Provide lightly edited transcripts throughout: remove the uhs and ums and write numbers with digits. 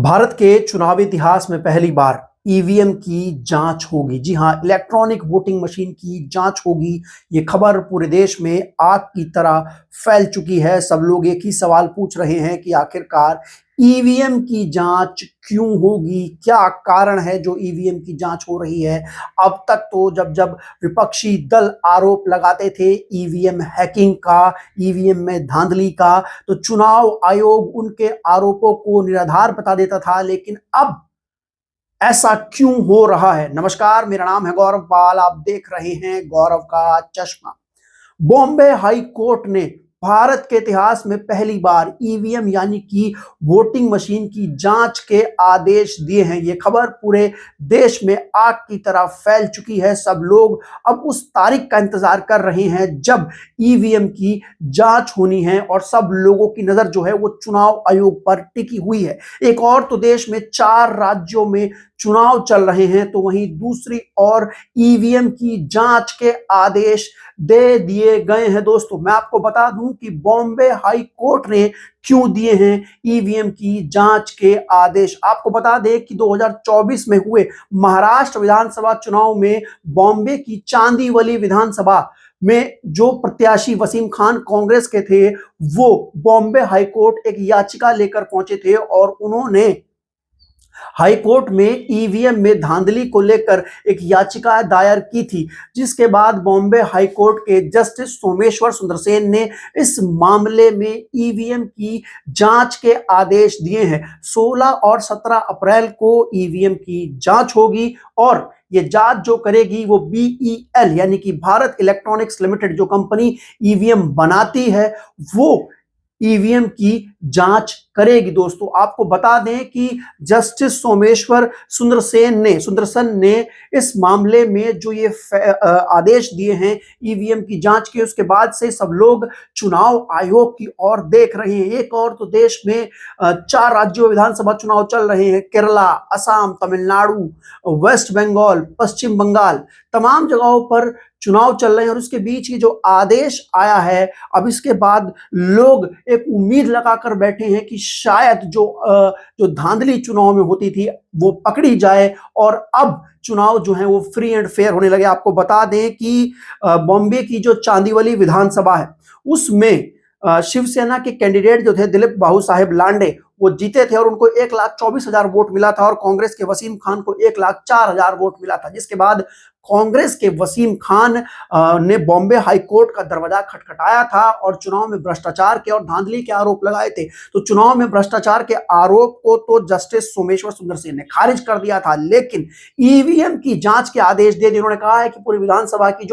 भारत के चुनावी इतिहास में पहली बार ईवीएम की जांच होगी। जी हां, इलेक्ट्रॉनिक वोटिंग मशीन की जांच होगी। ये खबर पूरे देश में आग की तरह फैल चुकी है। सब लोग एक ही सवाल पूछ रहे हैं कि आखिरकार ईवीएम की जांच क्यों होगी? क्या कारण है जो ईवीएम की जांच हो रही है? अब तक तो जब जब विपक्षी दल आरोप लगाते थे ईवीएम हैकिंग का, ईवीएम में धांधली का, तो चुनाव आयोग उनके आरोपों को निराधार बता देता था। लेकिन अब ऐसा क्यों हो रहा है? नमस्कार, मेरा नाम है गौरव पाल। आप देख रहे हैं गौरव का चश्मा। बॉम्बे हाई कोर्ट ने भारत के इतिहास में पहली बार ईवीएम यानी कि वोटिंग मशीन की जांच के आदेश दिए हैं। ये खबर पूरे देश में आग की तरह फैल चुकी है। सब लोग अब उस तारीख का इंतजार कर रहे हैं जब ईवीएम की जांच होनी है, और सब लोगों की नजर जो है वो चुनाव आयोग पर टिकी हुई है। एक और तो देश में 4 राज्यों में चुनाव चल रहे हैं, तो वहीं दूसरी ओर ईवीएम की जांच के आदेश दे दिए गए हैं। दोस्तों, मैं आपको बता दूं कि बॉम्बे हाई कोर्ट ने क्यों दिए हैं ईवीएम की जांच के आदेश। आपको बता दें कि 2024 में हुए महाराष्ट्र विधानसभा चुनाव में बॉम्बे की चांदीवली विधानसभा में जो प्रत्याशी वसीम खान कांग्रेस के थे, वो बॉम्बे हाई कोर्ट एक याचिका लेकर पहुंचे थे और उन्होंने हाई कोर्ट में ईवीएम में धांधली को लेकर एक याचिका दायर की थी, जिसके बाद बॉम्बे हाई कोर्ट के जस्टिस सोमेश्वर सुंदरसेन ने इस मामले में ईवीएम की जांच के आदेश दिए हैं। 16 और 17 अप्रैल को ईवीएम की जांच होगी, और ये जांच जो करेगी वो बीईएल यानी कि भारत इलेक्ट्रॉनिक्स लिमिटेड, जो कंपनी ईवीएम बनाती है, वो ईवीएम की जांच करेगी। दोस्तों, आपको बता दें कि जस्टिस सोमेश्वर सुंदरसन ने इस मामले में जो ये आदेश दिए हैं ईवीएम की जांच के, उसके बाद से सब लोग चुनाव आयोग की ओर देख रहे हैं। एक और तो देश में 4 राज्यों विधानसभा चुनाव चल रहे हैं। केरला, असम, तमिलनाडु, वेस्ट बंगाल, पश्चिम बंगाल, तमाम जगहों पर चुनाव चल रहे हैं। और उसके बीच ही जो आदेश आया है, अब इसके बाद लोग एक उम्मीद लगाकर बैठे हैं कि शायद जो धांधली चुनाव में होती थी वो पकड़ी जाए, और अब चुनाव जो है वो फ्री एंड फेयर होने लगे। आपको बता दें कि बॉम्बे की जो चांदीवली विधानसभा है, उसमें शिवसेना के कैंडिडेट जो थे दिलीप बाबू साहेब लांडे, वो जीते थे और उनको 1,24,000 वोट मिला था, और कांग्रेस के वसीम खान को 1,04,000 वोट मिला था। जिसके बाद कांग्रेस के वसीम खान ने बॉम्बे हाई कोर्ट का दरवाजा खटखटाया था और चुनाव में भ्रष्टाचार के और धांधली के आरोप लगाए थे। तो चुनाव में भ्रष्टाचार के आरोप को तो जस्टिस सोमेश्वर सुंदरसेन ने खारिज कर दिया था, लेकिन ईवीएम की जांच के आदेश दे दिए। उन्होंने कहा है कि पूरी विधानसभा की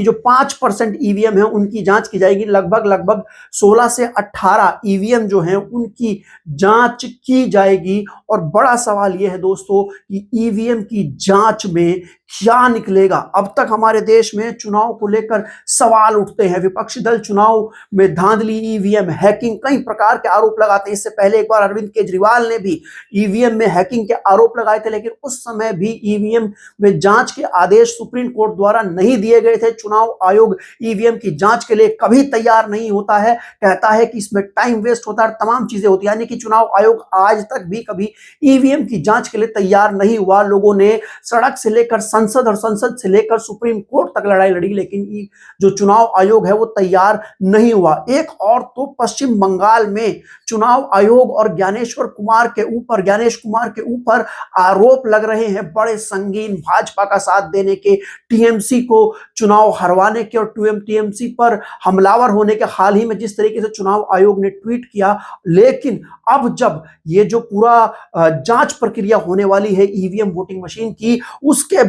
जो 5% ईवीएम है उनकी जांच की जाएगी। लगभग 16 से 18 ईवीएम जो हैं उनकी जांच की जाएगी। और बड़ा सवाल यह है दोस्तों कि ईवीएम की जांच में क्या निकलेगा। अब तक हमारे देश में चुनाव को लेकर सवाल उठते हैं। विपक्षी दल चुनाव में धांधली, ईवीएम हैकिंग, कई प्रकार के आरोप लगाते हैं। इससे पहले एक बार अरविंद केजरीवाल ने भी ईवीएम में हैकिंग के आरोप लगाए थे, लेकिन उस समय भी ईवीएम में जांच के आदेश सुप्रीम कोर्ट द्वारा नहीं दिए गए थे। चुनाव आयोग ईवीएम की जांच के लिए कभी तैयार नहीं होता है, कहता है कि इसमें टाइम वेस्ट होता है, तमाम चीजें होती है। यानी कि चुनाव आयोग आज तक भी कभी ईवीएम की जांच के लिए तैयार नहीं हुआ। लोगों ने सड़क से लेकर संसद और संसद से लेकर सुप्रीम कोर्ट तक लड़ाई लड़ी, लेकिन जो चुनाव आयोग है वो तैयार नहीं हुआ। एक और तो पश्चिम बंगाल में चुनाव आयोग और ज्ञानेश कुमार के ऊपर आरोप लग रहे हैं बड़े संगीन, भाजपा का साथ देने के, टीएमसी को चुनाव हरवाने के और टीएमसी पर हमलावर होने के। हाल ही में जिस तरीके से चुनाव आयोग ने ट्वीट किया, लेकिन अब जब ये जो पूरा जांच प्रक्रिया होने वाली है ईवीएम वोटिंग मशीन की, उसके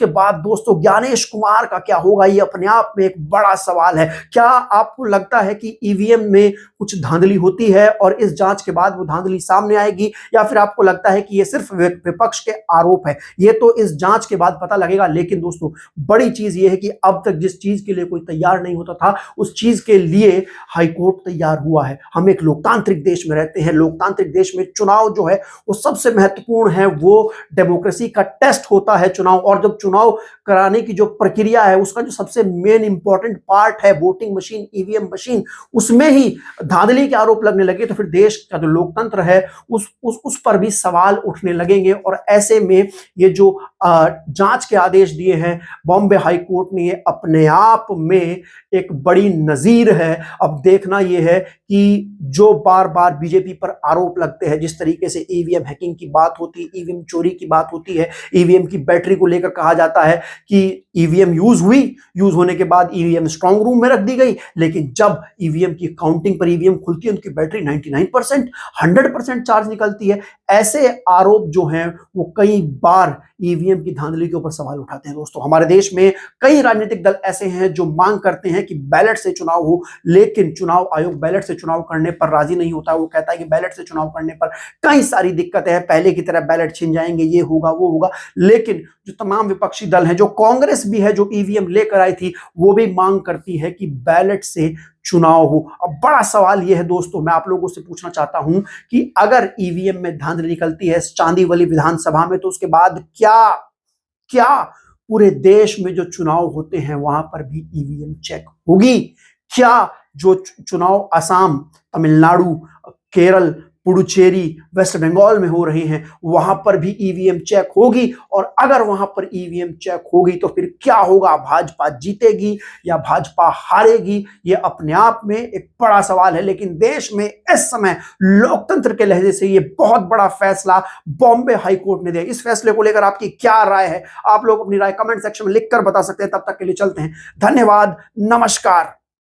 बाद दोस्तों ज्ञानेश कुमार का क्या होगा, ये अपने आप में एक बड़ा सवाल है। क्या आपको लगता है कि ईवीएम में कुछ धांधली होती है और इस जांच के बाद वो धांधली सामने आएगी, या फिर आपको लगता है कि ये सिर्फ विपक्ष के आरोप है? ये तो इस जांच के बाद पता लगेगा। लेकिन दोस्तों, बड़ी चीज ये है कि अब तक जिस चीज के लिए कोई तैयार नहीं होता था, उस चीज के लिए हाईकोर्ट तैयार हुआ है। हम एक लोकतांत्रिक देश में रहते हैं। लोकतांत्रिक देश में चुनाव जो है वो सबसे महत्वपूर्ण है। वो डेमोक्रेसी का टेस्ट होता है चुनाव, और जब चुनाव कराने की जो प्रक्रिया है, उसका जो सबसे मेन इंपॉर्टेंट पार्ट है वोटिंग मशीन, ईवीएम मशीन, उसमें ही धांधली के आरोप लगने लगे तो फिर देश का जो लोकतंत्र है उस पर भी सवाल उठने लगेंगे। और ऐसे में ये जो जांच के आदेश दिए हैं बॉम्बे हाई कोर्ट ने, ये अपने आप में एक बड़ी नजीर है। अब देखना यह है कि जो बार बार बीजेपी पर आरोप लगते हैं, जिस तरीके से ईवीएम हैकिंग की बात होती है, ईवीएम चोरी की बात होती है, ईवीएम की बैटरी को लेकर कहा जाता है कि ईवीएम यूज हुई, यूज होने के बाद ईवीएम स्ट्रांग रूम में रख दी गई, लेकिन जब ईवीएम की काउंटिंग पर ईवीएम खुलती है उनकी बैटरी 99%, 100% चार्ज निकलती है। ऐसे आरोप जो हैं वो कई बार ईवीएम की धांधली के ऊपर सवाल उठाते हैं। दोस्तों, हमारे देश में कई राजनीतिक दल ऐसे हैं जो मांग करते हैं कि बैलेट से चुनाव हो, लेकिन चुनाव आयोग बैलेट से चुनाव करने पर राजी नहीं होता। वो कहता है कि बैलेट से चुनाव करने पर कई सारी दिक्कतें हैं, पहले की तरह बैलेट छिन जाएंगे, ये होगा वो होगा। लेकिन जो तमाम विपक्षी दल हैं, जो कांग्रेस भी है जो ईवीएम लेकर आई थी, वो भी मांग करती है कि बैलेट से चुनाव हो। अब बड़ा सवाल यह है दोस्तों, मैं आप लोगों से पूछना चाहता हूं कि अगर ईवीएम में धांधली निकलती है चांदीवली विधानसभा में, तो उसके बाद क्या क्या पूरे देश में जो चुनाव होते हैं वहां पर भी ईवीएम चेक होगी? क्या जो चुनाव असम, तमिलनाडु, केरल, पुडुचेरी, वेस्ट बंगाल में हो रहे हैं वहां पर भी ईवीएम चेक होगी? और अगर वहां पर ईवीएम चेक होगी तो फिर क्या होगा? भाजपा जीतेगी या भाजपा हारेगी? ये अपने आप में एक बड़ा सवाल है। लेकिन देश में इस समय लोकतंत्र के लहजे से ये बहुत बड़ा फैसला बॉम्बे हाई कोर्ट ने दिया। इस फैसले को लेकर आपकी क्या राय है? आप लोग अपनी राय कमेंट सेक्शन में लिखकर बता सकते हैं। तब तक के लिए चलते हैं, धन्यवाद, नमस्कार।